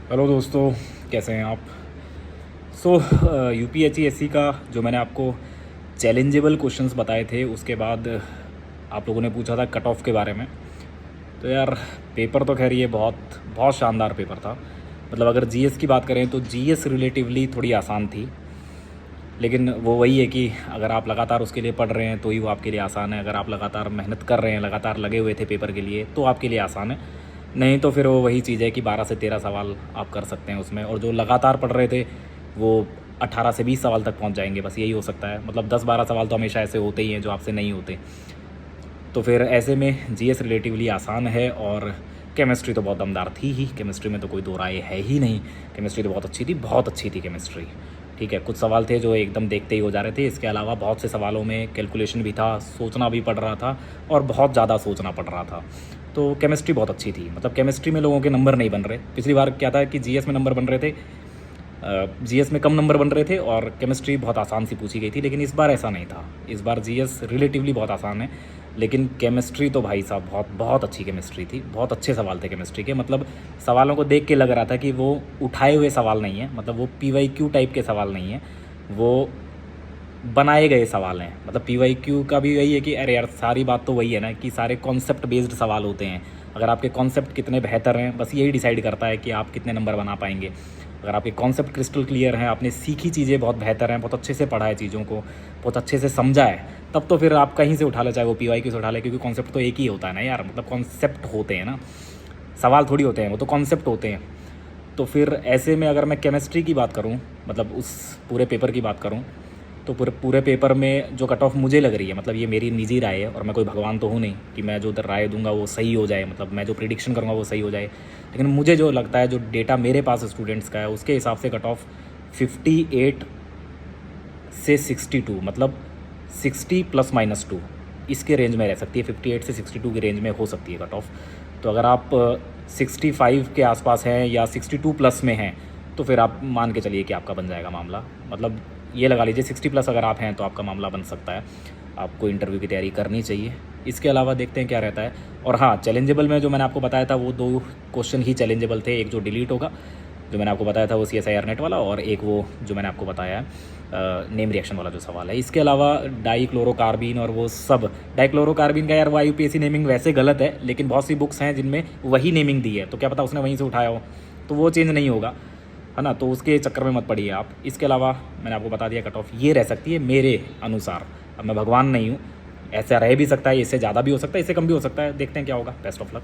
Hello दोस्तों, कैसे हैं आप। यूपीएचसीएससी का जो मैंने आपको चैलेंजेबल क्वेश्चंस बताए थे, उसके बाद आप लोगों ने पूछा था कट ऑफ के बारे में। तो यार, पेपर तो खैर ये बहुत बहुत शानदार पेपर था। मतलब अगर जीएस की बात करें तो जीएस रिलेटिवली थोड़ी आसान थी, लेकिन वो वही है कि अगर आप लगातार उसके लिए पढ़ रहे हैं तो ही वो आपके लिए आसान है। अगर आप लगातार मेहनत कर रहे हैं, लगातार लगे हुए थे पेपर के लिए, तो आपके लिए आसान है। नहीं तो फिर वो वही चीज़ है कि 12 से 13 सवाल आप कर सकते हैं उसमें, और जो लगातार पढ़ रहे थे वो 18 से 20 सवाल तक पहुंच जाएंगे। बस यही हो सकता है। मतलब 10-12 सवाल तो हमेशा ऐसे होते ही हैं जो आपसे नहीं होते। तो फिर ऐसे में जीएस रिलेटिवली आसान है। और केमिस्ट्री तो बहुत दमदार थी ही। केमिस्ट्री में तो कोई दो राय है ही नहीं। केमिस्ट्री तो बहुत अच्छी थी, बहुत अच्छी थी केमिस्ट्री। ठीक है, कुछ सवाल थे जो एकदम देखते ही हो जा रहे थे। इसके अलावा बहुत से सवालों में कैलकुलेशन भी था, सोचना भी पड़ रहा था, और बहुत ज़्यादा सोचना पड़ रहा था। तो केमिस्ट्री बहुत अच्छी थी। मतलब केमिस्ट्री में लोगों के नंबर नहीं बन रहे। पिछली बार क्या था कि जीएस में नंबर बन रहे थे, जीएस में कम नंबर बन रहे थे और केमिस्ट्री बहुत आसान सी पूछी गई थी। लेकिन इस बार ऐसा नहीं था। इस बार जीएस रिलेटिवली बहुत आसान है, लेकिन केमिस्ट्री तो भाई साहब बहुत बहुत अच्छी केमिस्ट्री थी। बहुत अच्छे सवाल थे केमिस्ट्री के। मतलब सवालों को देख के लग रहा था कि वो उठाए हुए सवाल नहीं है, मतलब वो पीवाईक्यू टाइप के सवाल नहीं है, वो बनाए गए सवाल हैं। मतलब पीवाईक्यू का भी वही है कि अरे यार, सारी बात तो वही है ना कि सारे कॉन्सेप्ट बेस्ड सवाल होते हैं। अगर आपके कॉन्सेप्ट कितने बेहतर हैं, बस यही डिसाइड करता है कि आप कितने नंबर बना पाएंगे। अगर आपके कॉन्सेप्ट क्रिस्टल क्लियर हैं, आपने सीखी चीज़ें बहुत बेहतर हैं, बहुत अच्छे से पढ़ा है चीज़ों को, बहुत अच्छे से समझा है, तब तो फिर आप कहीं से उठा ले, चाहे वो पीवाईक्यू से उठा ले। क्योंकि कॉन्सेप्ट तो एक ही होता है ना यार। मतलब कॉन्सेप्ट होते हैं ना, सवाल थोड़ी होते हैं, वो तो कॉन्सेप्ट होते हैं। तो फिर ऐसे में अगर मैं केमिस्ट्री की बात करूं, मतलब उस पूरे पेपर की बात करूं, तो पूरे पूरे पेपर में जो कट ऑफ मुझे लग रही है, मतलब ये मेरी निजी राय है और मैं कोई भगवान तो हूँ नहीं कि मैं जो राय दूंगा वो सही हो जाए, मतलब मैं जो प्रिडिक्शन करूँगा वो सही हो जाए। लेकिन मुझे जो लगता है, जो डेटा मेरे पास स्टूडेंट्स का है, उसके हिसाब से कट ऑफ 58 से 62, मतलब 60 ±2, इसके रेंज में रह सकती है। 58 से 62 की रेंज में हो सकती है कट ऑफ। तो अगर आप 65 के आसपास हैं या 62 प्लस में हैं, तो फिर आप मान के चलिए कि आपका बन जाएगा मामला। मतलब ये लगा लीजिए 60 प्लस अगर आप हैं तो आपका मामला बन सकता है। आपको इंटरव्यू की तैयारी करनी चाहिए। इसके अलावा देखते हैं क्या रहता है। और हाँ, चैलेंजेबल में जो मैंने आपको बताया था वो 2 क्वेश्चन ही चैलेंजेबल थे। एक जो डिलीट होगा, जो मैंने आपको बताया था वो CSIR नेट वाला, और एक वो जो मैंने आपको बताया नेम रिएक्शन वाला जो सवाल है। इसके अलावा डाइक्लोरोकार्बिन और वो सब, डाइक्लोरोकार्बिन का यार वो IUPAC नेमिंग वैसे गलत है, लेकिन बहुत सी बुक्स हैं जिनमें वही नेमिंग दी है, तो क्या पता उसने वहीं से उठाया हो, तो वो चेंज नहीं होगा, है ना। तो उसके चक्कर में मत पड़िए आप। इसके अलावा मैंने आपको बता दिया कट ऑफ ये रह सकती है मेरे अनुसार। अब मैं भगवान नहीं हूँ, ऐसा रह भी सकता है, इससे ज़्यादा भी हो सकता है, इससे कम भी हो सकता है। देखते हैं क्या होगा। Best of luck.